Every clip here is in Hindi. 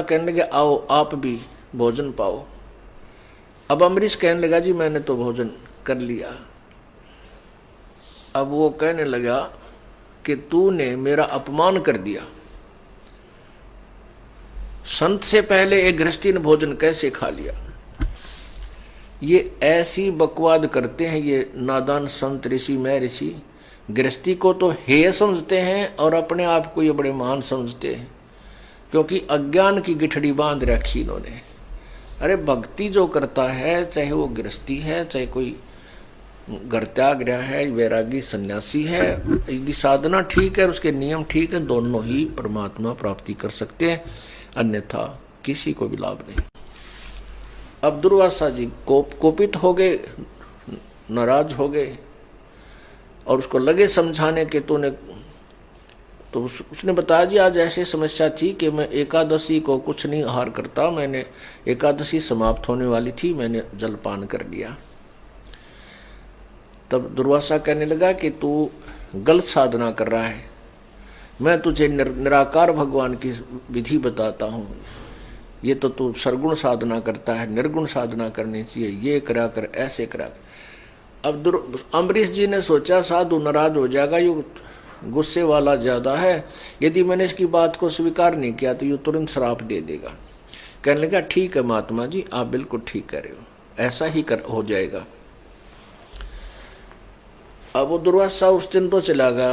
कहने लगे आओ आप भी भोजन पाओ। अब अम्बरीश कहने लगा जी मैंने तो भोजन कर लिया। अब वो कहने लगा कि तूने मेरा अपमान कर दिया, संत से पहले एक गृहस्थी ने भोजन कैसे खा लिया। ये ऐसी बकवाद करते हैं ये नादान संत ऋषि मैं ऋषि, गृहस्थी को तो हेय समझते हैं और अपने आप को ये बड़े महान समझते हैं, क्योंकि अज्ञान की गिठड़ी बांध रखी इन्होंने। अरे भक्ति जो करता है, चाहे वो गृहस्थी है, चाहे कोई घर त्याग रहा है, वैरागी सन्यासी है, यदि साधना ठीक है, उसके नियम ठीक है, दोनों ही परमात्मा प्राप्ति कर सकते हैं, अन्यथा किसी को भी लाभ नहीं। अब दुर्वासा जी कोपित हो गए, नाराज हो गए और उसको लगे समझाने के तो उसने बताया जी आज ऐसी समस्या थी कि मैं एकादशी को कुछ नहीं आहार करता, मैंने एकादशी समाप्त होने वाली थी, मैंने जलपान कर लिया। तब दुर्वासा कहने लगा कि तू गलत साधना कर रहा है, मैं तुझे निराकार भगवान की विधि बताता हूँ, ये तो तू सरगुण साधना करता है, निर्गुण साधना करनी चाहिए, ये करा कर ऐसे करा कर। अब अम्बरीश जी ने सोचा साधु नाराज हो जाएगा, ये गुस्से वाला ज्यादा है, यदि मैंने इसकी बात को स्वीकार नहीं किया तो ये तुरंत श्राप दे देगा। कहने लगा ठीक है महात्मा जी आप बिल्कुल ठीक कह रहे हो, ऐसा ही हो जाएगा। अब वो दुर्वासा उस दिन तो चला गया।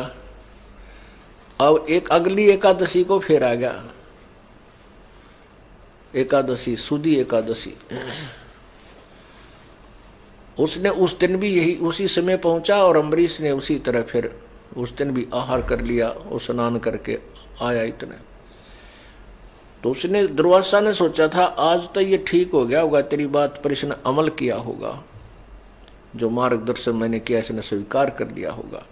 अब एक अगली एकादशी को फिर आ गया, एकादशी सुदी एकादशी। उसने उस दिन भी यही उसी समय पहुंचा और अम्बरीश ने उसी तरह फिर उस दिन भी आहार कर लिया और स्नान करके आया इतने। तो उसने दुर्वासा ने सोचा था आज तो ये ठीक हो गया होगा, तेरी बात पर इसने अमल किया होगा, जो मार्गदर्शन मैंने किया इसने स्वीकार कर लिया होगा।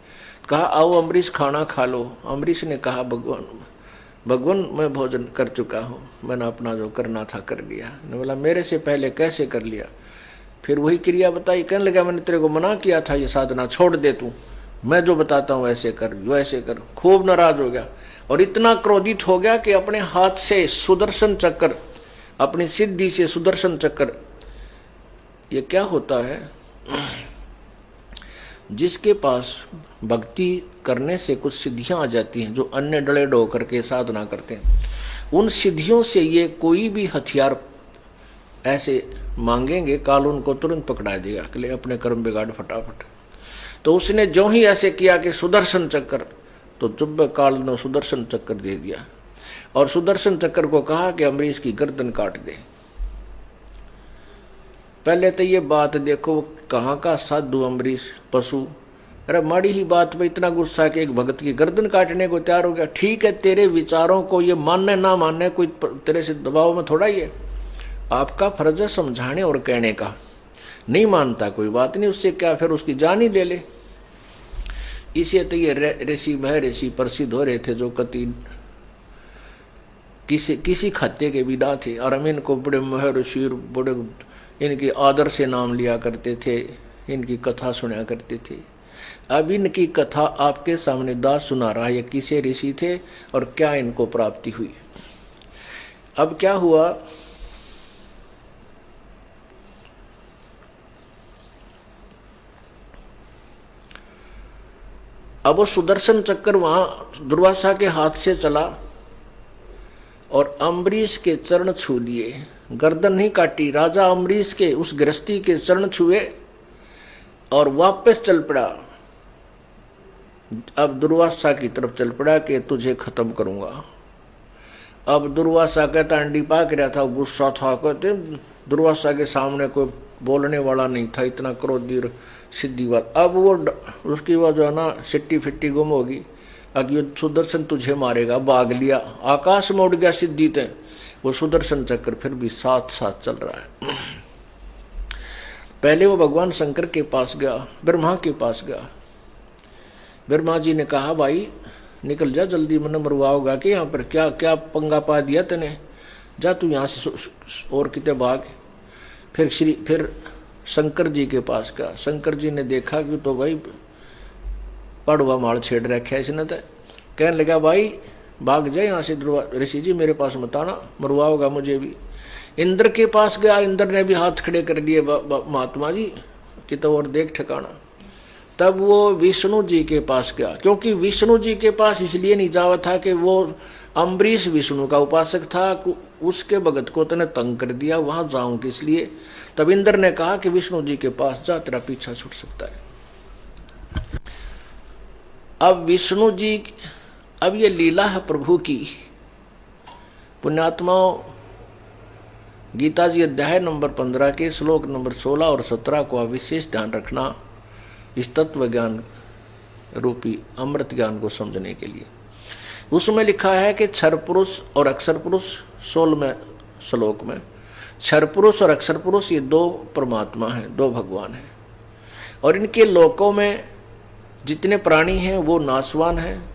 कहा आओ अम्बरीश खाना खा लो। अम्बरीश ने कहा भगवान मैं भोजन कर चुका हूँ, मैंने अपना जो करना था कर लिया। ने बोला मेरे से पहले कैसे कर लिया। फिर वही क्रिया बताई। कहने लगा मैंने तेरे को मना किया था ये साधना छोड़ दे, तू मैं जो बताता हूँ ऐसे कर वैसे कर। खूब नाराज हो गया और इतना क्रोधित हो गया कि अपने हाथ से सुदर्शन चक्र, अपनी सिद्धि से सुदर्शन चक्र, ये क्या होता है जिसके पास भक्ति करने से कुछ सिद्धियां आ जाती हैं, जो अन्य डले डो करके साधना करते हैं, उन सिद्धियों से ये कोई भी हथियार ऐसे मांगेंगे काल उनको तुरंत पकड़ा देगा कि ले अपने कर्म बिगाड़ फटाफट। तो उसने जो ही ऐसे किया कि सुदर्शन चक्र, तो जुब्बे काल ने सुदर्शन चक्र दे दिया और सुदर्शन चक्र को कहा कि अम्बरीश की गर्दन काट दे। पहले तो ये बात देखो कहाँ का साधु अम्बरीश पशु, अरे माड़ी ही बात पे इतना गुस्सा कि एक भगत की गर्दन काटने को तैयार हो गया। ठीक है तेरे विचारों को ये मानने ना मानने कोई तेरे से दबाव में थोड़ा ही है, आपका फर्ज है समझाने और कहने का। नहीं मानता कोई बात नहीं, उससे क्या फिर उसकी जान ही ले ले। इसे तो ये ऋषि भय ऋषि प्रसिद्ध हो रहे थे जो कति किसी खत्ते के विदा थे और हम इनको बड़े महर्षि बड़े इनके आदर से नाम लिया करते थे, इनकी कथा सुना करते थे। अब इनकी कथा आपके सामने दास सुना रहा है, ये किसे ऋषि थे और क्या इनको प्राप्ति हुई। अब क्या हुआ, अब वो सुदर्शन चक्कर वहां दुर्वासा के हाथ से चला और अम्बरीश के चरण छू लिए, गर्दन नहीं काटी, राजा अम्बरीश के उस गृहस्थी के चरण छुए और वापस चल पड़ा। अब दुर्वासा की तरफ चल पड़ा कि तुझे खत्म करूंगा। अब दुर्वासा कहता अंडी पाक रहा था, गुस्सा था, कहते दुर्वासा के सामने कोई बोलने वाला नहीं था, इतना क्रोधी सिद्धि बात। अब वो उसकी वह जो है ना सिट्टी फिट्टी गुम होगी, अब ये सुदर्शन तुझे मारेगा, भाग लिया, आकाश में उड़ गया सिद्धि ते। वो सुदर्शन चक्र फिर भी साथ साथ चल रहा है। पहले वो भगवान शंकर के पास गया, ब्रह्मा के पास गया। ब्रह्मा जी ने कहा भाई निकल जा जल्दी, मन मरवाओगा कि यहाँ पर क्या क्या पंगा पा दिया तने, जा तू यहाँ से और कितने भाग। फिर शंकर जी के पास गया। शंकर जी ने देखा कि तो भाई पड़वा माल छेड़ रखा है इसने, तो कहने लगा भाई भाग जाए यहाँ से ऋषि जी, मेरे पास मत आना, मरवाओगा मुझे भी। इंद्र के पास गया, इंद्र ने भी हाथ खड़े कर दिए, महात्मा जी कि तो और देख ठिकाना। तब वो विष्णु जी के पास गया, क्योंकि विष्णु जी के पास इसलिए नहीं जावा था कि वो अम्बरीश विष्णु का उपासक था, उसके भगत को तने तंग कर दिया, वहां जाऊं किस लिए। तब इंद्र ने कहा कि विष्णु जी के पास जा, तेरा पीछा छूट सकता है। अब विष्णु जी, अब ये लीला है प्रभु की। पुण्यात्माओं, गीता जी अध्याय नंबर 15 के श्लोक नंबर 16 और 17 को विशेष ध्यान रखना, इस तत्व ज्ञान रूपी अमृत ज्ञान को समझने के लिए। उसमें लिखा है कि क्षर पुरुष और अक्षर पुरुष, 16वें श्लोक में क्षर पुरुष और अक्षर पुरुष ये दो परमात्मा हैं, दो भगवान हैं, और इनके लोकों में जितने प्राणी हैं वो नाशवान हैं,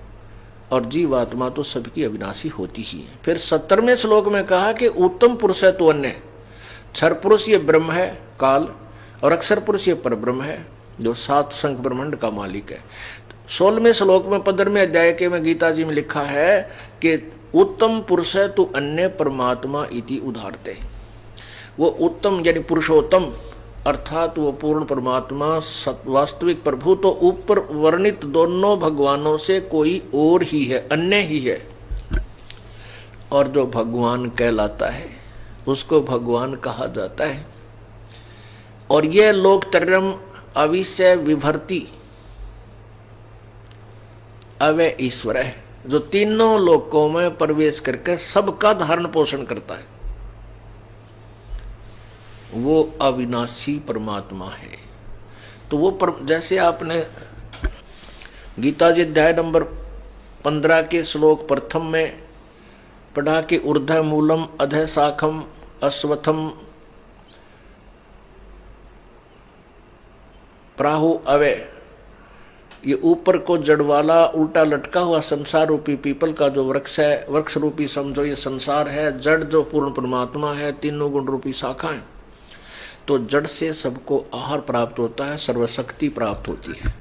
और जीवात्मा तो सबकी अविनाशी होती ही है। फिर 17वें श्लोक में कहा कि उत्तम पुरुष है तो अन्य। क्षर पुरुष ये ब्रह्म है काल, और अक्षर पुरुष ये परब्रह्म है जो 7 संख ब्रह्मांड का मालिक है। 16वें श्लोक में 15वें अध्याय के में गीता जी में लिखा है कि उत्तम पुरुष है तो अन्य परमात्मा इति उदाहरते। वो उत्तम यानी पुरुषोत्तम अर्थात वो पूर्ण परमात्मा वास्तविक प्रभु तो ऊपर वर्णित दोनों भगवानों से कोई और ही है, अन्य ही है। और जो भगवान कहलाता है उसको भगवान कहा जाता है। और यह लोकत्रयम् अविषय विभर्ति अवय ईश्वर है, जो तीनों लोकों में प्रवेश करके सबका धारण पोषण करता है, वो अविनाशी परमात्मा है। तो वो जैसे आपने गीता जी अध्याय नंबर 15 के श्लोक प्रथम में पढ़ा कि ऊर्ध्व मूलम अधः शाखम अश्वत्थम प्राहु अवय, ये ऊपर को जड़ वाला उल्टा लटका हुआ संसार रूपी पीपल का जो वृक्ष है, वृक्ष रूपी समझो ये संसार है, जड़ जो पूर्ण परमात्मा है, तीनों गुण रूपी शाखा है। तो जड़ से सबको आहार प्राप्त होता है, सर्वशक्ति प्राप्त होती है।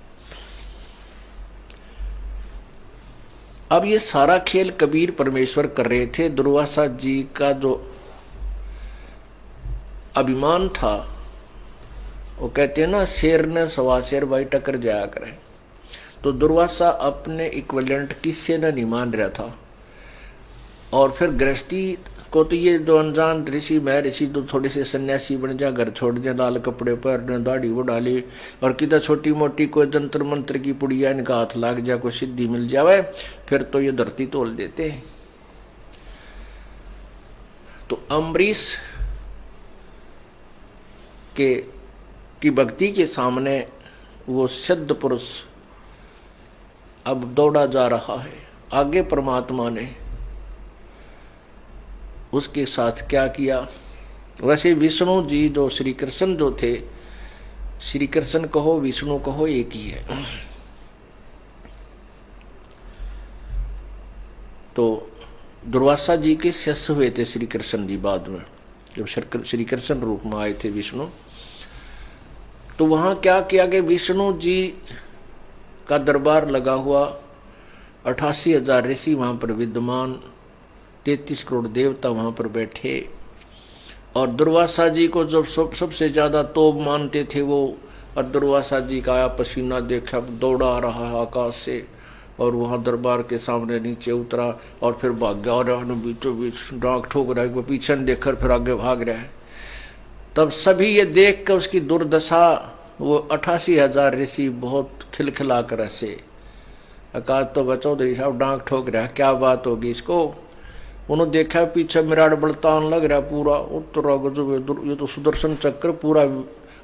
अब ये सारा खेल कबीर परमेश्वर कर रहे थे। दुर्वासा जी का जो अभिमान था, वो कहते हैं ना शेर ने सवा शेर भाई टक्कर जाया करे, तो दुर्वासा अपने इक्विवेलेंट किसी ने नहीं मान रहा था। और फिर गृहस्थी को तो ये जो अनजान ऋषि मैं ऋषि तो थोड़े से सन्यासी बन जा, घर छोड़ दिया, लाल कपड़े पहन, दाढ़ी बढ़ा ली, और किधर छोटी मोटी कोई जंतर मंत्र की पुड़िया इनका हाथ लाग जाए, कोई सिद्धि मिल जावे, फिर तो ये धरती तोल देते हैं। तो अम्बरीश की भक्ति के सामने वो सिद्ध पुरुष अब दौड़ा जा रहा है। आगे परमात्मा ने उसके साथ क्या किया। वैसे विष्णु जी जो श्री कृष्ण जो थे, श्री कृष्ण कहो विष्णु कहो एक ही है। तो दुर्वासा जी के शिष्य हुए थे श्री कृष्ण जी बाद में, जब श्री कृष्ण रूप में आए थे विष्णु। तो वहां क्या किया कि विष्णु जी का दरबार लगा हुआ, 88,000 ऋषि वहां पर विद्यमान, 33 करोड़ देवता वहां पर बैठे। और दुर्वासा जी को जब सबसे ज्यादा तोप मानते थे वो, और दुर्वासा जी का आया पसीना देखा, दौड़ा आ रहा है आकाश से, और वहां दरबार के सामने नीचे उतरा और फिर भाग गया, और बीचों बीच डांक ठोक रहा है, पीछे देखकर फिर आगे भाग रहा है। तब सभी ये देख कर उसकी दुर्दशा, वो 88,000 ऋषि बहुत खिलखिला कर हंसे। अकाश तो बचौधरी साहब डांक ठोक रहा है, क्या बात होगी इसको। उन्होंने देखा पीछे मिराट बलतान लग रहा पूरा, उत्तरा गजब, ये तो सुदर्शन चक्र पूरा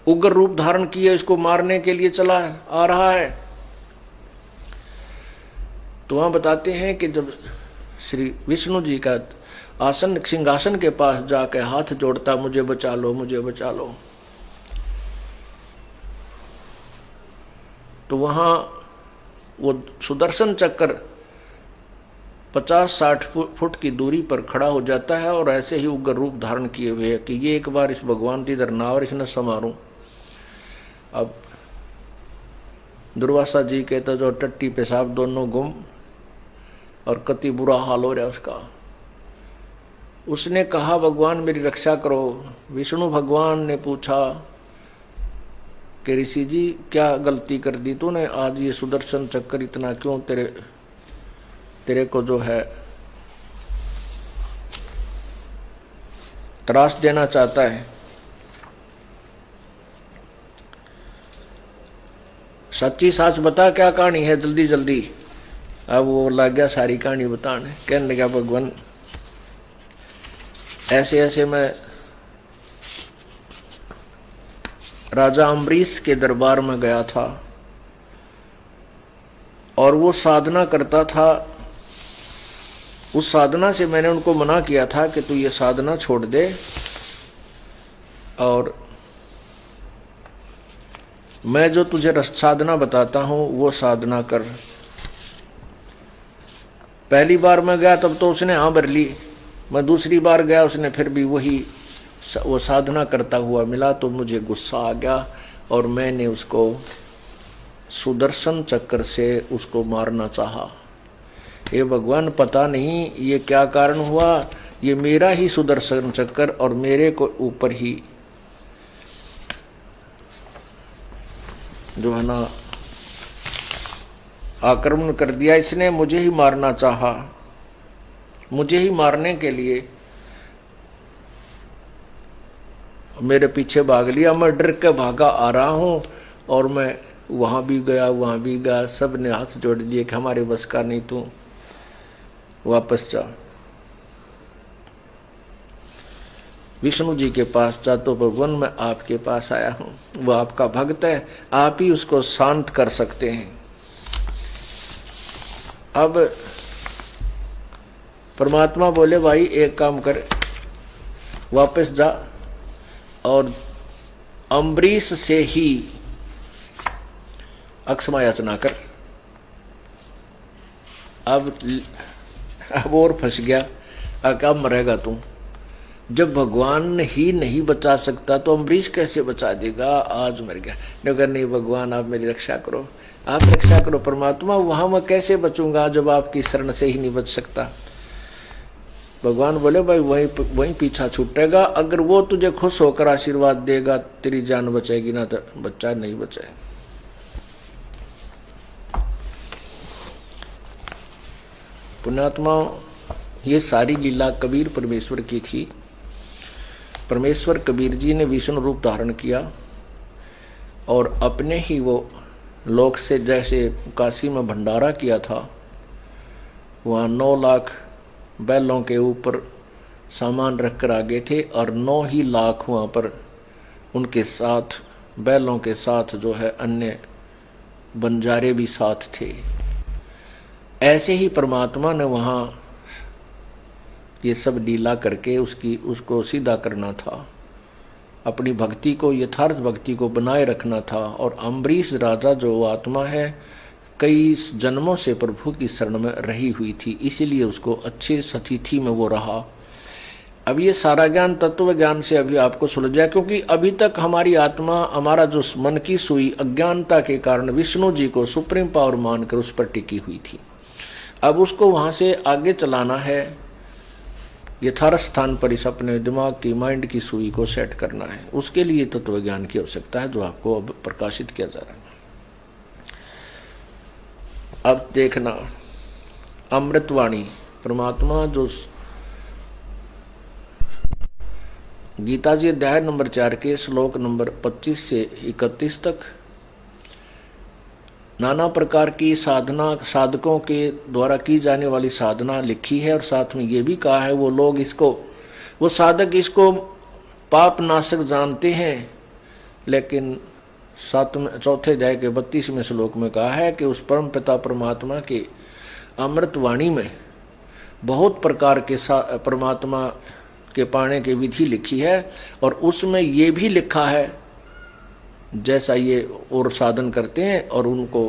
उग्र रूप धारण किया, इसको मारने के लिए चला आ रहा है। तो वहां बताते हैं कि जब श्री विष्णु जी का आसन सिंहासन के पास जाकर हाथ जोड़ता, मुझे बचा लो मुझे बचा लो, तो वहां वो सुदर्शन चक्र 50-60 फुट की दूरी पर खड़ा हो जाता है, और ऐसे ही उग्र रूप धारण किए हुए है कि ये एक बार इस भगवान की इधर ना और इसने समारूं। अब दुर्वासा जी कहते जो टट्टी पेशाब दोनों गुम, और कति बुरा हाल हो रहा उसका। उसने कहा भगवान मेरी रक्षा करो। विष्णु भगवान ने पूछा कि ऋषि जी क्या गलती कर दी तूने, आज ये सुदर्शन चक्कर इतना क्यों तेरे को जो है त्रास देना चाहता है। सच्ची साच बता क्या कहानी है, जल्दी जल्दी। अब वो लग गया सारी कहानी बताने, कहने लगा भगवान ऐसे ऐसे मैं राजा अम्बरीश के दरबार में गया था और वो साधना करता था। उस साधना से मैंने उनको मना किया था कि तू ये साधना छोड़ दे और मैं जो तुझे साधना बताता हूं वो साधना कर। पहली बार मैं गया तब तो उसने हाँ भर ली। मैं दूसरी बार गया उसने फिर भी वो साधना करता हुआ मिला तो मुझे गुस्सा आ गया और मैंने उसको सुदर्शन चक्र से उसको मारना चाहा। ये भगवान पता नहीं ये क्या कारण हुआ, ये मेरा ही सुदर्शन चक्र और मेरे को ऊपर ही जो है ना आक्रमण कर दिया। इसने मुझे ही मारना चाहा, मुझे ही मारने के लिए मेरे पीछे भाग लिया। मैं डर के भागा आ रहा हूं और मैं वहां भी गया, सब ने हाथ जोड़ दिए कि हमारे बस का नहीं, तू वापस जा, विष्णु जी के पास जा। तो भगवान मैं आपके पास आया हूं, वो आपका भक्त है, आप ही उसको शांत कर सकते हैं। अब परमात्मा बोले भाई एक काम कर, वापस जा और अम्बरीश से ही अक्षमा याचना कर। अब और फंस गया, कब मरेगा तू? जब भगवान ही नहीं बचा सकता तो अम्बरीश कैसे बचा देगा? आज मर गया। नगर नहीं भगवान आप मेरी रक्षा करो, आप रक्षा करो परमात्मा। वहां मैं कैसे बचूंगा जब आपकी शरण से ही नहीं बच सकता? भगवान बोले भाई वहीं पीछा छूटेगा। अगर वो तुझे खुश होकर आशीर्वाद देगा तेरी जान बचेगी, ना तो बच्चा नहीं बचे। पुण्यात्मा ये सारी लीला कबीर परमेश्वर की थी। परमेश्वर कबीर जी ने विष्णु रूप धारण किया और अपने ही वो लोक से, जैसे काशी में भंडारा किया था, वहाँ 9 लाख बैलों के ऊपर सामान रखकर आगे थे और 9 ही लाख वहाँ पर उनके साथ बैलों के साथ जो है अन्य बंजारे भी साथ थे। ऐसे ही परमात्मा ने वहाँ ये सब लीला करके उसको सीधा करना था, अपनी भक्ति को, यथार्थ भक्ति को बनाए रखना था। और अम्बरीश राजा जो आत्मा है कई जन्मों से प्रभु की शरण में रही हुई थी, इसीलिए उसको अच्छे सतिथि में वो रहा। अब ये सारा ज्ञान तत्व ज्ञान से अभी आपको सुलझा, क्योंकि अभी तक हमारी आत्मा, हमारा जो मन की सुई अज्ञानता के कारण विष्णु जी को सुप्रीम पावर मानकर उस पर टिकी हुई थी। अब उसको वहां से आगे चलाना है, यथार्थ स्थान पर इस अपने दिमाग की, माइंड की सुई को सेट करना है। उसके लिए तत्व ज्ञान की आवश्यकता है जो आपको अब प्रकाशित किया जा रहा है। अब देखना अमृतवाणी परमात्मा जो गीता जी अध्याय नंबर 4 के श्लोक नंबर 25 से 31 तक नाना प्रकार की साधना, साधकों के द्वारा की जाने वाली साधना लिखी है। और साथ में ये भी कहा है वो साधक इसको पाप नाशक जानते हैं, लेकिन 4 अध्याय के 32वें श्लोक में कहा है कि उस परम पिता परमात्मा के अमृतवाणी में बहुत प्रकार के परमात्मा के पाने की विधि लिखी है और उसमें ये भी लिखा है जैसा ये और साधन करते हैं और उनको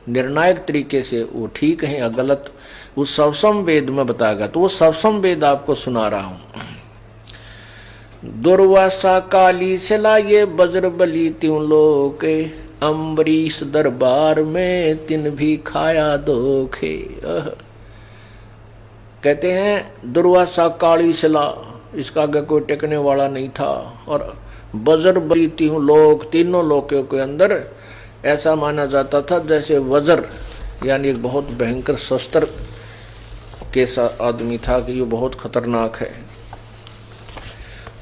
निर्णायक तरीके से वो ठीक है या गलत, वो सवसम वेद में बताएगा। तो वो सवसम वेद आपको सुना रहा हूं। दुर्वासा काली सला ये बज्र बली त्यों लोके, अम्बरीश दरबार में तिन भी खाया धोखे। कहते हैं दुर्वासा काली शिला, इसका आगे कोई टेकने वाला नहीं था। और वज्र बली लोक, तीनों लोकों के अंदर ऐसा माना जाता था जैसे वज्र यानी एक बहुत भयंकर शस्त्र के आदमी था कि ये बहुत खतरनाक है।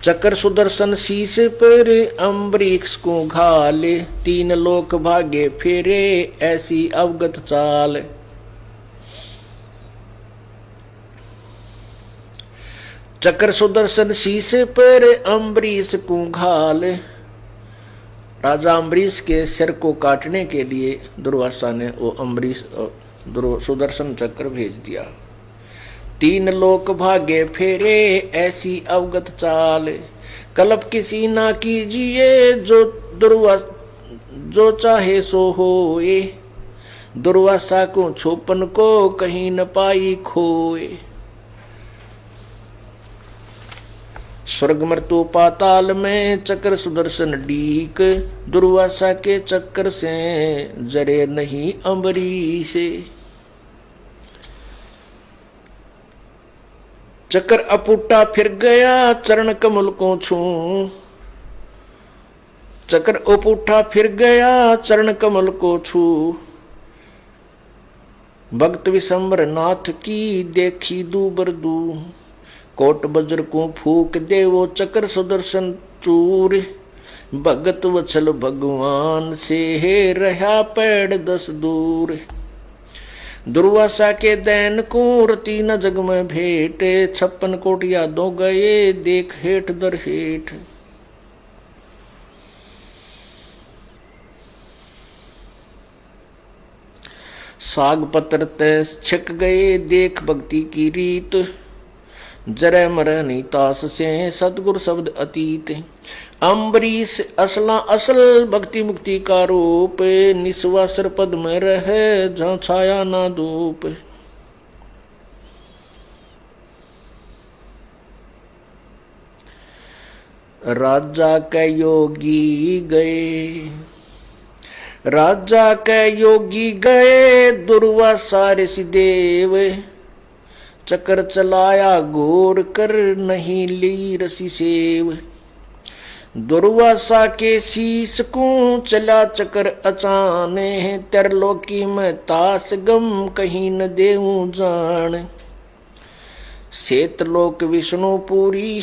चक्र सुदर्शन शीश पर अम्बरीक्ष को घाले, तीन लोक भागे फेरे ऐसी अवगत चाल। चक्र सुदर्शन शीश पर अम्बरीश को घाल, राजा अम्बरीश के सिर को काटने के लिए दुर्वासा ने वो अम्बरीश सुदर्शन चक्र भेज दिया। तीन लोक भागे फेरे ऐसी अवगत चाल, कल्प किसी ना कीजिए जो चाहे सो होए, दुर्वासा को छुपन को कहीं न पाई खोए। स्वर्ग मृत्यु पाताल में चक्र सुदर्शन डीक, दुर्वासा के चक्र से जरे नहीं अम्बरीश। चक्र अपुटा फिर गया चरण कमल को छू, चक्र अपुटा फिर गया चरण कमल को छू। भक्त विशंबर नाथ की देखी दूबर दू, कोट वज्र को फूक दे वो चक्र सुदर्शन चूर। भगत वत्सल भगवान से है रहा पैड़ 10 दूर। दुर्वासा के दैन को रति न जग में भेंट, 56 कोटिया दो गए देख हेठ दर हेठ। साग पत्र ते छिक गए देख भक्ति की रीत, जरे मर नहीं तास से सतगुरु शब्द अतीत। अम्बरीश असला असल भक्ति मुक्ति का रूप, निस्वा सिर पद में रहे जहाँ छाया ना धूप। राजा के योगी गए, राजा के योगी गए दुर्वासा ऋषि देव। चक्र चलाया घोर कर नहीं ली रसी सेव। दुर्वासा के शीश को चला चक्र अचाने, त्रिलोकी में तास गम कहीं न देऊं जान। श्वेतलोक विष्णुपुरी,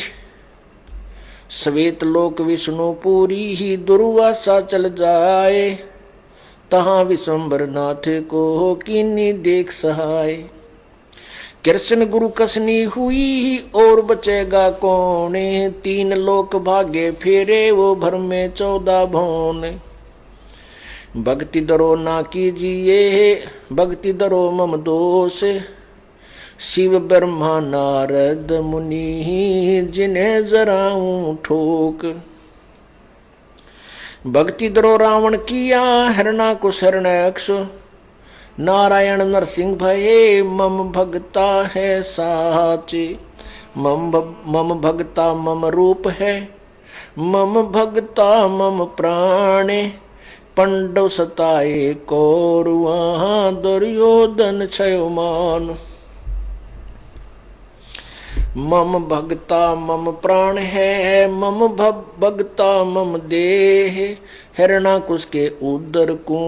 श्वेतलोक विष्णुपुरी ही दुर्वासा चल जाए, तहां विशंबर नाथ को कीनी देख सहाय। कृष्ण गुरु कसनी हुई और बचेगा कौन, 3 लोक भागे फेरे वो भर में 14 भौन। भक्ति दरो ना कीजिए भक्ति दरो मम दोष, शिव ब्रह्मा नारद मुनि जिन्हें जराऊं ठोक। भक्ति दरो रावण किया हरणा को शरणक्ष, नारायण नरसिंह भये मम भगता है साचे। मम भगता मम रूप है, मम भगता मम प्राणे। पंडव सताए कौरवा दुर्योधन क्षयमान। मम भगता मम प्राण है, मम भगता मम देह। हिरणाकुश के उदर को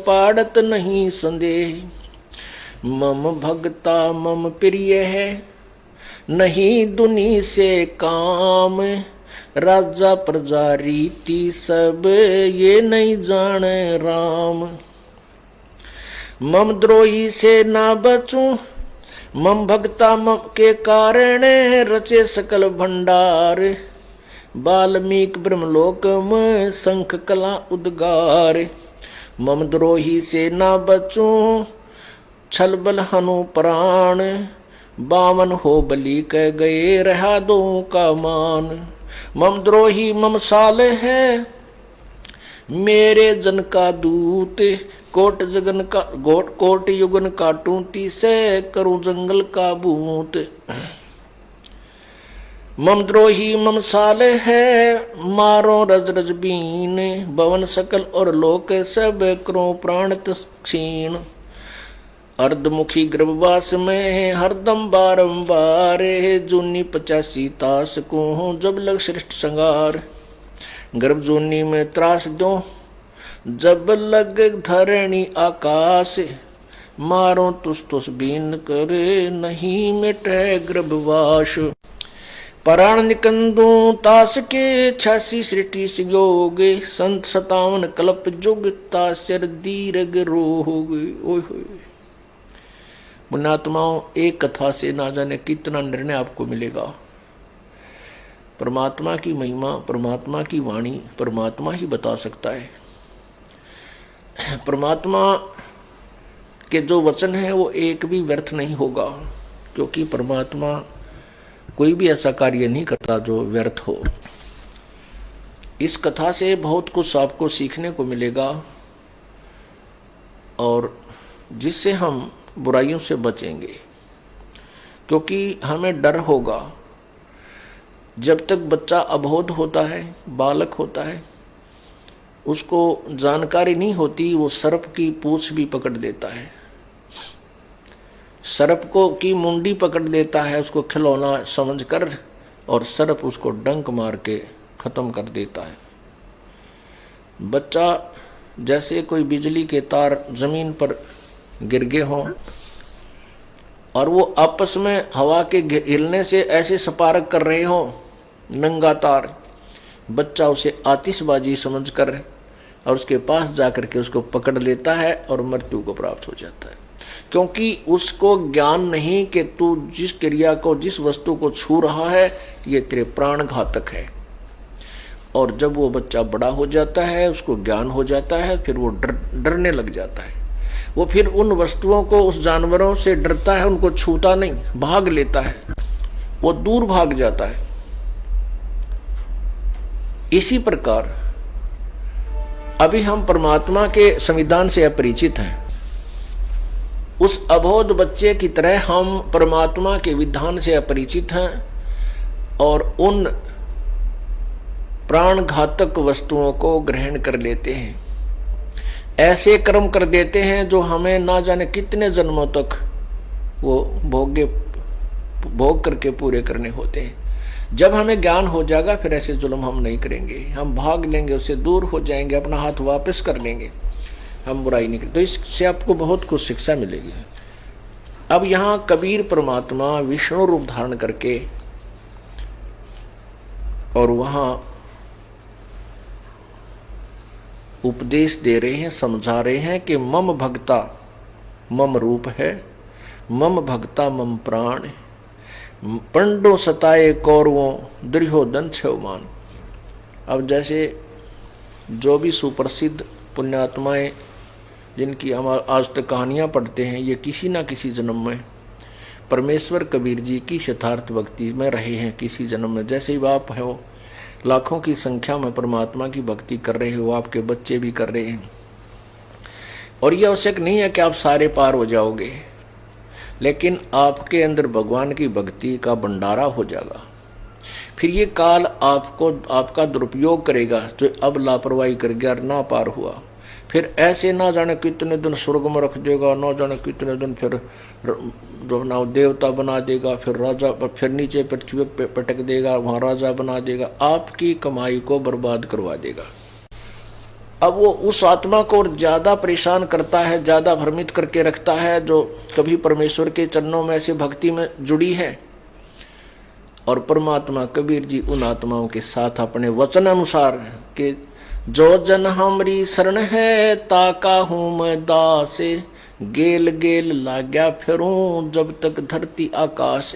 पाड़त नहीं संदेह। मम भगता मम प्रिय है, नहीं दुनी से काम। राजा प्रजा रीति सब ये नहीं जाने राम। मम द्रोही से ना बचूं, मम भक्ता मम के कारण रचे सकल भंडार। वाल्मीकि ब्रह्मलोक में शंख कला उद्गार। मम द्रोही से ना बचूं, छल बल हनु प्राण। बावन हो बलि कह गए रहा दो का मान। मम द्रोही मम साल है, मेरे जन का दूत। कोट युगन काटूं तीसे, करूं जंगल का भूत। मम द्रोही मम साल है, मारो रज रज बीन। भवन सकल और लोक सब करो प्राण क्षीण। अर्धमुखी गर्भवास में हरदम बारंबार, जूनी 85 तास को हूँ जब लग श्रेष्ठ संगार। गर्भ जूनी में त्रास दो जब लग धरणी आकाश, मारो तुस तुस बीन करे नहीं मिटे गर्भवास। प्राण निकंदो तास के 86 सृष्टि योग, संत 57 कल्प जुग तासर दीर्घ रोग। ओए होए पुण्यात्माओं, एक कथा से ना जाने कितना निर्णय आपको मिलेगा। परमात्मा की महिमा, परमात्मा की वाणी परमात्मा ही बता सकता है। परमात्मा के जो वचन है वो एक भी व्यर्थ नहीं होगा, क्योंकि परमात्मा कोई भी ऐसा कार्य नहीं करता जो व्यर्थ हो। इस कथा से बहुत कुछ आपको सीखने को मिलेगा और जिससे हम बुराइयों से बचेंगे, क्योंकि हमें डर होगा। जब तक बच्चा अबोध होता है, बालक होता है, उसको जानकारी नहीं होती, वो सर्प की पूंछ भी पकड़ लेता है, सर्प को की मुंडी पकड़ लेता है उसको खिलौना समझकर, और सर्प उसको डंक मार के खत्म कर देता है। बच्चा जैसे कोई बिजली के तार जमीन पर गिर गए हों और वो आपस में हवा के हिलने से ऐसे स्पार्क कर रहे हों, नंगा तार, बच्चा उसे आतिशबाजी समझकर और उसके पास जाकर के उसको पकड़ लेता है और मृत्यु को प्राप्त हो जाता है, क्योंकि उसको ज्ञान नहीं कि तू जिस क्रिया को, जिस वस्तु को छू रहा है ये तेरे प्राण घातक है। और जब वो बच्चा बड़ा हो जाता है, उसको ज्ञान हो जाता है, फिर वो डरने लग जाता है। वो फिर उन वस्तुओं को, उस जानवरों से डरता है, उनको छूता नहीं, भाग लेता है, वो दूर भाग जाता है। इसी प्रकार अभी हम परमात्मा के संविधान से अपरिचित हैं। उस अबोध बच्चे की तरह हम परमात्मा के विधान से अपरिचित हैं और उन प्राण घातक वस्तुओं को ग्रहण कर लेते हैं। ऐसे कर्म कर देते हैं जो हमें ना जाने कितने जन्मों तक वो भोग करके पूरे करने होते हैं। जब हमें ज्ञान हो जाएगा फिर ऐसे जुल्म हम नहीं करेंगे, हम भाग लेंगे, उससे दूर हो जाएंगे, अपना हाथ वापस कर लेंगे, हम बुराई नहीं करेंगे। तो इससे आपको बहुत कुछ शिक्षा मिलेगी। अब यहाँ कबीर परमात्मा विष्णु रूप धारण करके और वहां उपदेश दे रहे हैं, समझा रहे हैं कि मम भक्ता मम रूप है, मम भक्ता मम प्राण, पंडो सताए कौरवों दुर्योधन छवमान। अब जैसे जो भी सुप्रसिद्ध पुण्यात्माएं जिनकी हम आज तक कहानियां पढ़ते हैं, ये किसी ना किसी जन्म में परमेश्वर कबीर जी की यथार्थ भक्ति में रहे हैं। किसी जन्म में, जैसे ही आप हो लाखों की संख्या में परमात्मा की भक्ति कर रहे हो, आपके बच्चे भी कर रहे हैं, और यह आवश्यक नहीं है कि आप सारे पार हो जाओगे, लेकिन आपके अंदर भगवान की भक्ति का भंडारा हो जाएगा। फिर ये काल आपका दुरुपयोग करेगा, जो अब लापरवाही कर गया, ना पार हुआ, फिर ऐसे ना जाने कितने दिन स्वर्ग में रख देगा, ना जाने कितने दिन फिर जो ना देवता बना देगा, फिर राजा, फिर नीचे पृथ्वी पे पटक देगा, वहां राजा बना देगा, आपकी कमाई को बर्बाद करवा देगा। अब वो उस आत्मा को और ज्यादा परेशान करता है, ज्यादा भ्रमित करके रखता है, जो कभी परमेश्वर के चरणों में ऐसे भक्ति में जुड़ी है। और परमात्मा कबीर जी उन आत्माओं के साथ अपने वचन अनुसार कि जो जन हमरी शरण है ताका हूं मैं दास, गेल गेल लाग्या फिरूं जब तक धरती आकाश।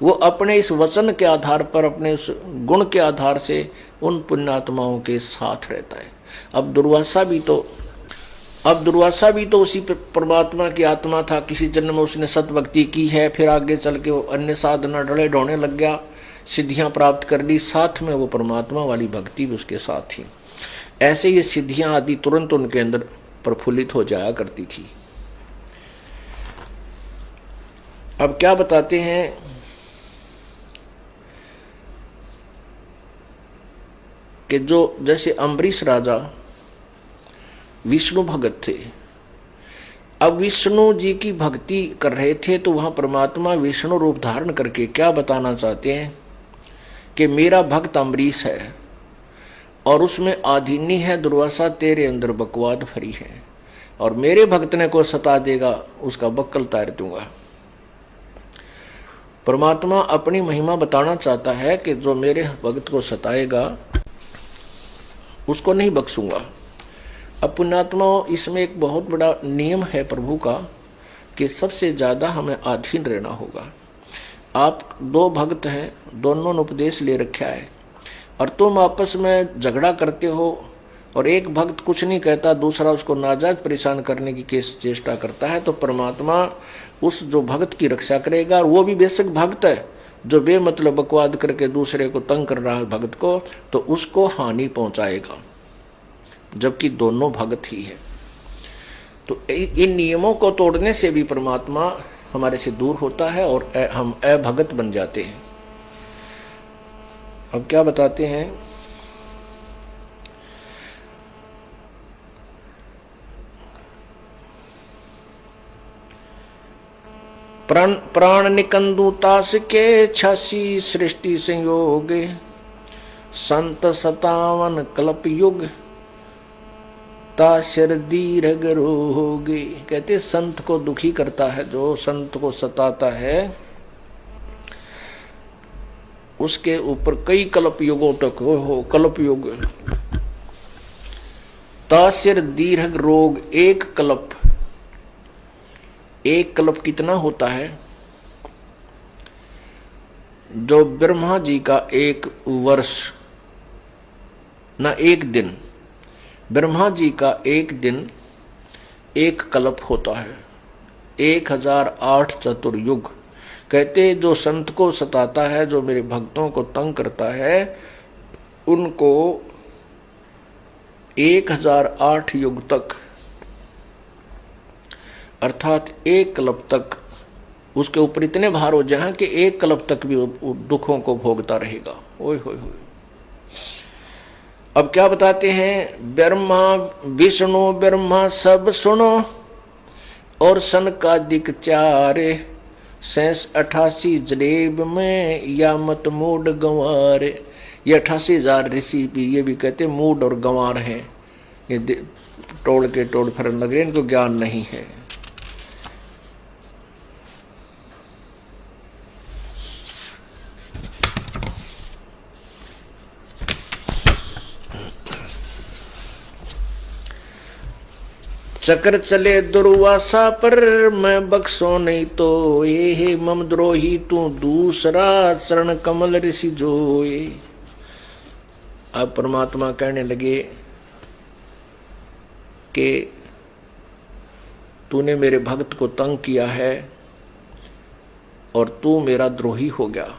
वो अपने इस वचन के आधार पर, अपने उस गुण के आधार से उन पुण्यात्माओं के साथ रहता है। अब दुर्वासा भी तो उसी परमात्मा की आत्मा था। किसी जन्म में उसने सतभक्ति की है, फिर आगे चल के वो अन्य साधना डले ढोने लग गया, सिद्धियां प्राप्त कर ली, साथ में वो परमात्मा वाली भक्ति भी उसके साथ थी। ऐसे ये सिद्धियां आदि तुरंत उनके अंदर प्रफुल्लित हो जाया करती थी। अब क्या बताते हैं कि जो जैसे अम्बरीश राजा विष्णु भगत थे, अब विष्णु जी की भक्ति कर रहे थे तो वहां परमात्मा विष्णु रूप धारण करके क्या बताना चाहते हैं कि मेरा भक्त अम्बरीश है और उसमें आधीनी है दुर्वासा, तेरे अंदर बकवाद भरी है और मेरे भक्त ने को सता देगा उसका बक्कल तार दूंगा। परमात्मा अपनी महिमा बताना चाहता है कि जो मेरे भक्त को सताएगा उसको नहीं बख्शूंगा। अब पुण्यात्मा, इसमें एक बहुत बड़ा नियम है प्रभु का कि सबसे ज्यादा हमें अधीन रहना होगा। आप दो भक्त हैं, दोनों ने उपदेश ले रखा है और तुम आपस में झगड़ा करते हो और एक भक्त कुछ नहीं कहता, दूसरा उसको नाजायज परेशान करने की चेष्टा करता है, तो परमात्मा उस जो भक्त की रक्षा करेगा। और वो भी बेशक भक्त है जो बेमतलब बकवाद करके दूसरे को तंग कर रहा है भक्त को, तो उसको हानि पहुंचाएगा, जबकि दोनों भक्त ही है। तो इन नियमों को तोड़ने से भी परमात्मा हमारे से दूर होता है और हम अभगत बन जाते हैं। अब क्या बताते हैं, प्राण निकंदु तास के 86 सृष्टि संयोग, संत 57 कल्प युग, ताशर दीर्घ रोगे। कहते संत को दुखी करता है, जो संत को सताता है उसके ऊपर कई कल्प युगों तक हो कल्प युग। ताशर दीर्घ रोग, एक कल्प कितना होता है? जो ब्रह्मा जी का एक वर्ष ना एक दिन, ब्रह्मा जी का एक दिन एक कल्प होता है, 1008 चतुर्युग। कहते जो संत को सताता है, जो मेरे भक्तों को तंग करता है, उनको 1008 युग तक अर्थात एक कल्प तक उसके ऊपर इतने भार हो जाए कि एक कल्प तक भी दुखों को भोगता रहेगा। ओए होए होए। अब क्या बताते हैं, ब्रह्मा विष्णु ब्रह्मा सब सुनो और सनकादिक चारे, 88 जलेब में या मत मूड गंवारे। ये 88,000 ऋषि भी ये भी कहते मूड और गंवार हैं, ये तोड़ के तोड़ फिर लगे, इनको ज्ञान नहीं है। चक्र चले दुर्वासा पर मैं बख्शो नहीं तो, ये मम द्रोही तू दूसरा चरण कमल ऋषि जोए। अब परमात्मा कहने लगे कि तूने मेरे भक्त को तंग किया है और तू मेरा द्रोही हो गया।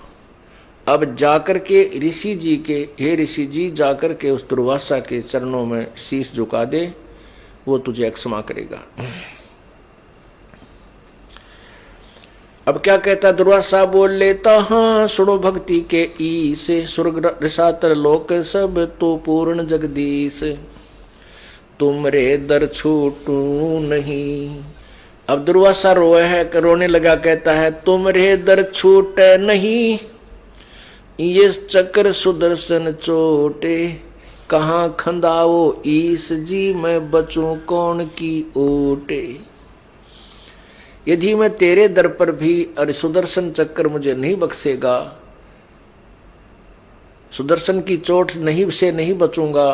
अब जाकर के ऋषि जी के, हे ऋषि जी, जाकर के उस दुर्वासा के चरणों में शीश झुका दे, वो तुझे क्षमा करेगा। अब क्या कहता दुर्वासा, बोल लेता हाँ सुनो भक्ति के ईश, स्वर्ग रसातर लोक सब तो पूर्ण जगदीश, तुमरे दर छूटू नहीं। अब दुर्वासा रोए है, रोने लगा, कहता है तुमरे दर छूटे नहीं, ये चक्र सुदर्शन चोटे, कहाँ खंदाओ ईस जी मैं बचूं कौन की ओटे। यदि मैं तेरे दर पर भी अरे सुदर्शन चक्र मुझे नहीं बख्शेगा, सुदर्शन की चोट नहीं से नहीं बचूंगा,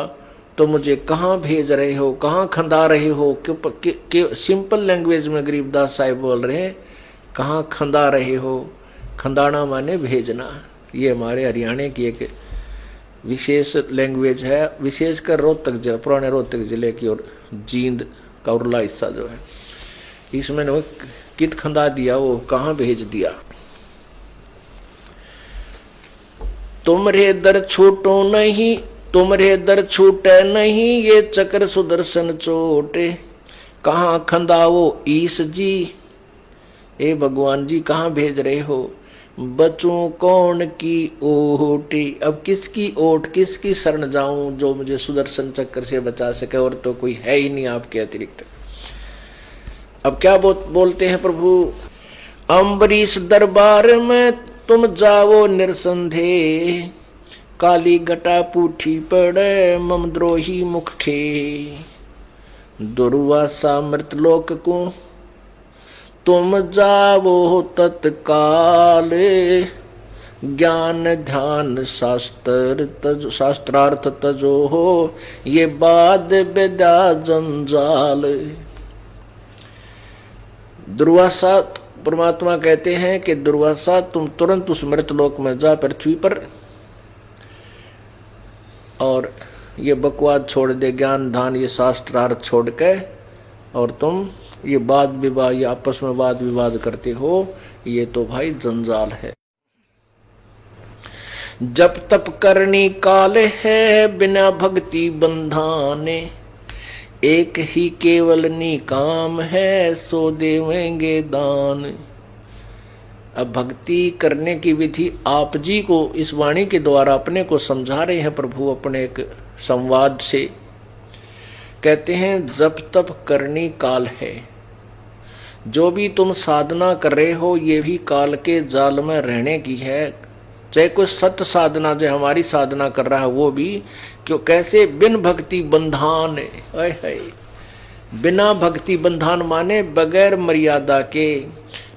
तो मुझे कहाँ भेज रहे हो, कहाँ खंदा रहे हो। क्यों सिंपल लैंग्वेज में गरीबदास साहिब बोल रहे हैं, कहाँ खंदा रहे हो। खंदाना माने भेजना। ये हमारे हरियाणा की एक विशेष लैंग्वेज है, विशेषकर रोहतक जिला, पुराने रोहतक जिले की और जींद का उरला हिस्सा जो है, इसमें ने कित खंदा दिया, वो कहाँ भेज दिया। तुमरे दर छूटो नहीं, तुमरे दर छूटे नहीं, ये चक्र सुदर्शन चोटे, कहाँ खंदाओ ईस जी। ए भगवान जी कहाँ भेज रहे हो, बचूं कौन की ओटी। अब किसकी ओट, किसकी शरण जाऊं जो मुझे सुदर्शन चक्र से बचा सके, और तो कोई है ही नहीं आपके अतिरिक्त। अब क्या बोलते हैं प्रभु, अम्बरीश दरबार में तुम जाओ निरसंदेह, काली घटा पूठी पड़े ममद्रोही मुख खे, दुर्वासा मृतलोक को तुम जाओ तत्काल, ज्ञान ध्यान शास्त्रार्थ तजो हो, ये बाद विद्या जंजाल। दुर्वासा परमात्मा कहते हैं कि दुर्वासा तुम तुरंत उस मृतलोक में जा, पृथ्वी पर, और ये बकवाद छोड़ दे, ज्ञान ध्यान ये शास्त्रार्थ छोड़ के, और तुम ये वाद विवाद, ये आपस में वाद विवाद करते हो, ये तो भाई जंजाल है। जब तप करनी काल है बिना भक्ति बंधाने, एक ही केवल निकाम है सो देवेंगे दान। अब भक्ति करने की विधि आप जी को इस वाणी के द्वारा अपने को समझा रहे हैं प्रभु अपने एक संवाद से। कहते हैं जब तप करनी काल है, जो भी तुम साधना कर रहे हो ये भी काल के जाल में रहने की है। चाहे कोई सत्य साधना जो हमारी साधना कर रहा है वो भी, क्यों कैसे बिन भक्ति बंधान, बिना भक्ति बंधान माने बगैर मर्यादा के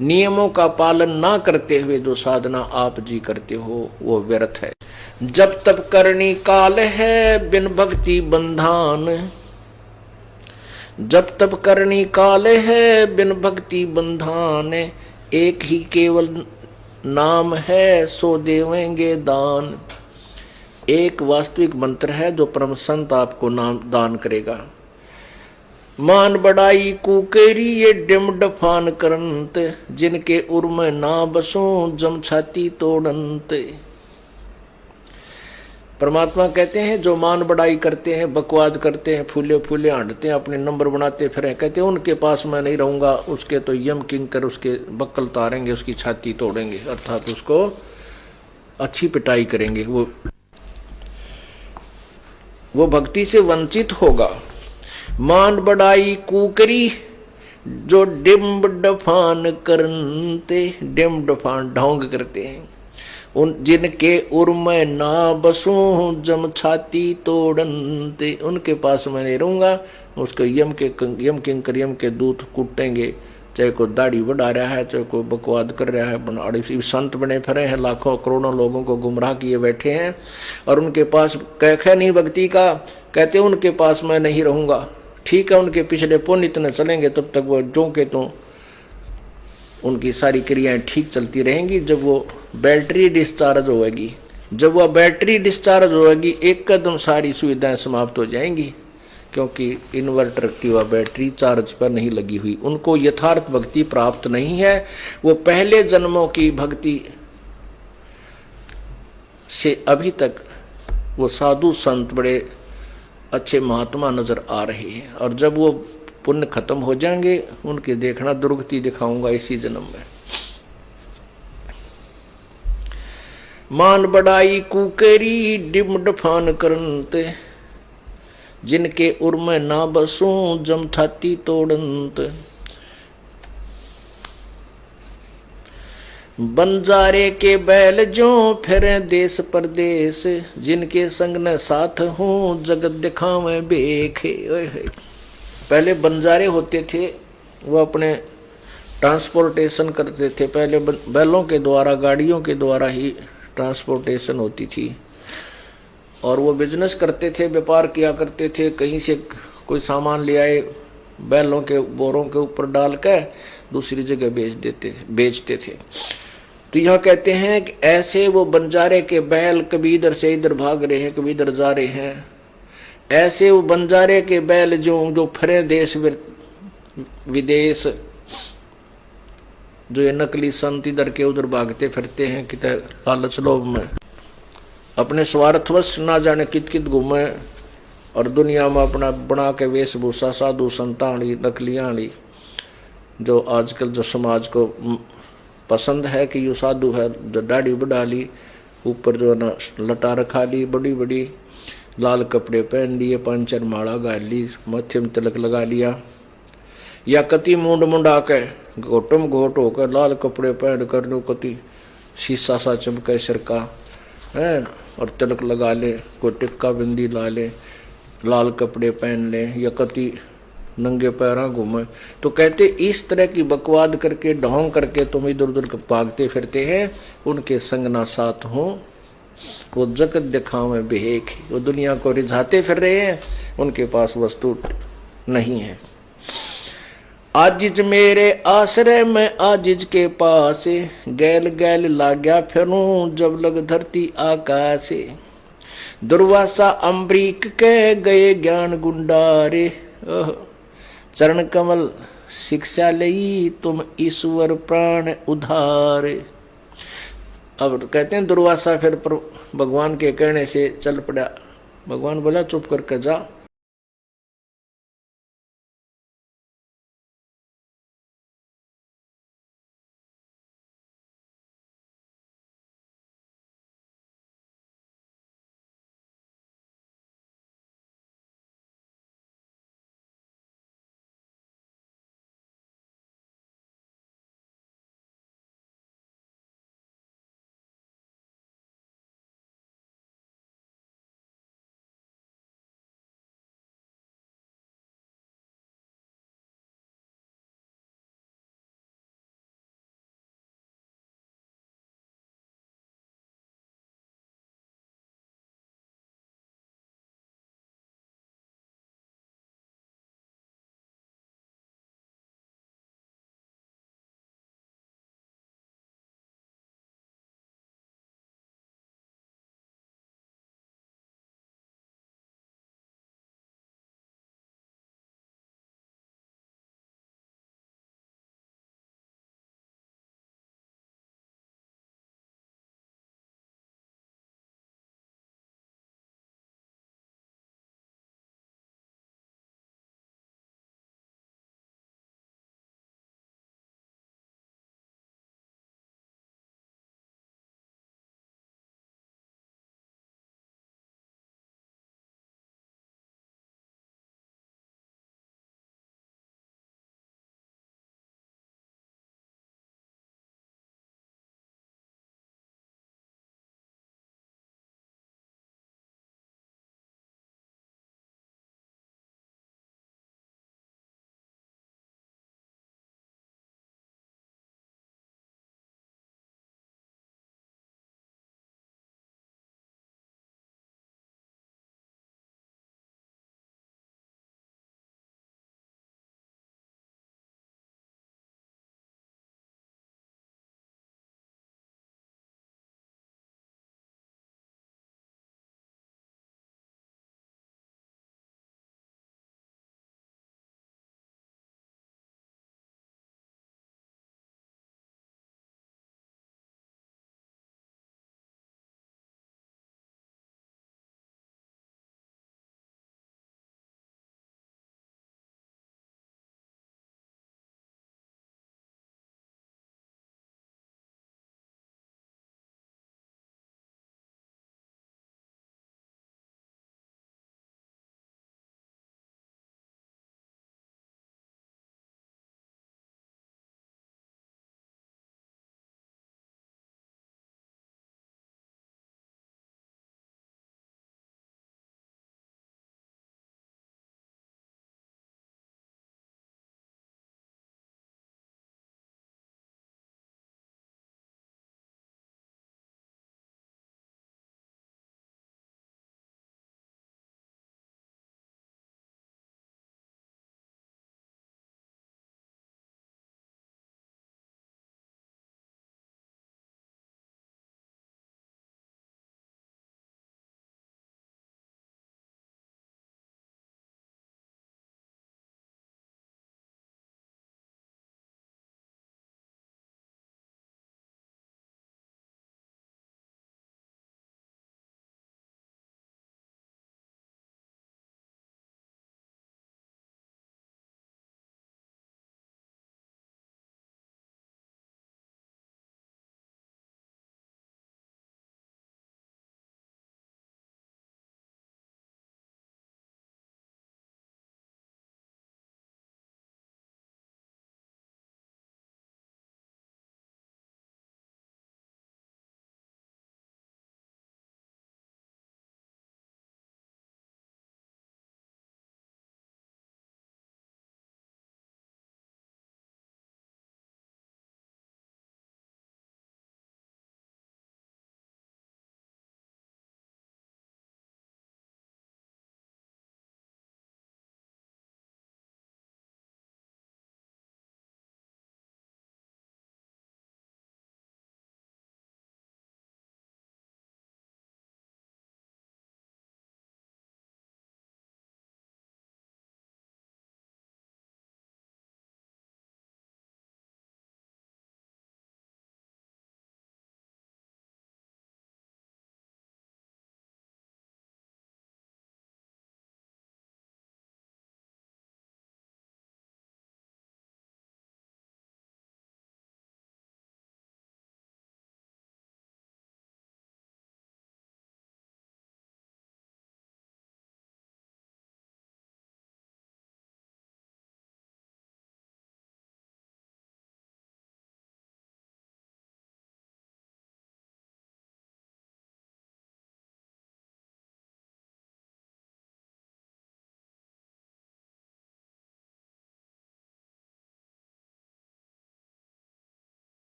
नियमों का पालन ना करते हुए जो साधना आप जी करते हो वो व्यर्थ है। जब तब करनी काल है बिन भक्ति बंधान, जब तब करनी काल है बिन भक्ति बंधान, एक ही केवल नाम है सो देवेंगे दान। एक वास्तविक मंत्र है जो परम संत आपको नाम दान करेगा। मान बड़ाई कुकेरी ये डिम डफान करंत, जिनके उर में ना बसों जम छाती तोड़ंत। परमात्मा कहते हैं जो मान बड़ाई करते हैं, बकवाद करते हैं, फूले फूले हांडते हैं, अपने नंबर बनाते फिर कहते हैं उनके पास मैं नहीं रहूंगा, उसके तो यम किंकर उसके बक्कल तारेंगे, उसकी छाती तोड़ेंगे, अर्थात उसको अच्छी पिटाई करेंगे, वो भक्ति से वंचित होगा। मान बड़ाई कुकरी जो डिम्ब डफान करते, डिम्ब डफान ढोंग करते हैं, उन जिनके उर में ना बसूं जम छाती तोड़नते, उनके पास मैं नहीं रहूंगा, उसको यम किंकर यम के दूत कूटेंगे। चाहे कोई दाढ़ी बढ़ा रहा है, चाहे कोई बकवाद कर रहा है, संत बने फिरे हैं, लाखों करोड़ों लोगों को गुमराह किए बैठे हैं, और उनके पास कैखे नहीं भक्ति का, कहते उनके पास मैं नहीं रहूंगा। ठीक है, उनके पिछले पुण्य इतने चलेंगे तब तक वो जो के तो उनकी सारी क्रियाएं ठीक चलती रहेंगी। जब वो बैटरी डिस्चार्ज होगी, जब वह बैटरी डिस्चार्ज होगी एक कदम सारी सुविधाएं समाप्त हो जाएंगी, क्योंकि इन्वर्टर की वह बैटरी चार्ज पर नहीं लगी हुई। उनको यथार्थ भक्ति प्राप्त नहीं है, वो पहले जन्मों की भक्ति से अभी तक वो साधु संत बड़े अच्छे महात्मा नजर आ रहे हैं, और जब वो पुण्य खत्म हो जाएंगे उनके देखना दुर्गति दिखाऊंगा इसी जन्म में। मान बड़ाई कुकेरी डिम डफान करंत, जिनके उर में ना बसूं जम छाती तोड़ंत। बंजारे के बैल जो फिरे देश परदेश, जिनके संग न साथ हूं जगत दिखावे बेखे। पहले बंजारे होते थे, वो अपने ट्रांसपोर्टेशन करते थे, पहले बैलों के द्वारा गाड़ियों के द्वारा ही ट्रांसपोर्टेशन होती थी, और वो बिजनेस करते थे, व्यापार किया करते थे। कहीं से कोई सामान ले आए, बैलों के बोरों के ऊपर डाल कर दूसरी जगह बेचते थे। तो यह कहते हैं कि ऐसे वो बंजारे के बैल कभी इधर से इधर भाग रहे हैं, कभी इधर जा रहे हैं। ऐसे वो बंजारे के बैल जो फरे देश विदेश, जो ये नकली संत इधर के उधर भागते फिरते हैं, कित लालच लोभ में अपने स्वार्थवश ना जाने कित कित घूमे, और दुनिया में अपना बना के वेशभूषा साधु संतानी नकलियाँ, जो आजकल जो समाज को पसंद है कि ये साधु है, जो दाढ़ी बढ़ा ली, ऊपर जो ना लटा रखा ली, बड़ी बड़ी लाल कपड़े पहन लिए, पंचर माला गाल ली, माथे में तिलक लगा लिया, या कति मुंड मुंडा के घोटम घोट होकर लाल कपड़े पहन कर लो, कति शीशा सा चमके सिर का है, और तिलक लगा ले, कोई टिक्का बिंदी ला ले, लाल कपड़े पहन ले, या कति नंगे पैरा घूमे। तो कहते इस तरह की बकवाद करके ढोंग करके तुम इधर उधर भागते फिरते हैं, उनके संग ना साथ हो। वो जगत दिखावे बेहेक, वो दुनिया को रिझाते फिर रहे हैं, उनके पास वस्तु नहीं है। आजिज मेरे आश्रय में आजिज के पास, गैल गैल लाग्या फिरूं जब लग धरती आकाश। दुर्वासा अम्बरीक कह गए ज्ञान गुंडारे, चरण कमल शिक्षा लई तुम ईश्वर प्राण उधारे। अब कहते हैं दुर्वासा फिर भगवान के कहने से चल पड़ा। भगवान बोला चुप करके जा,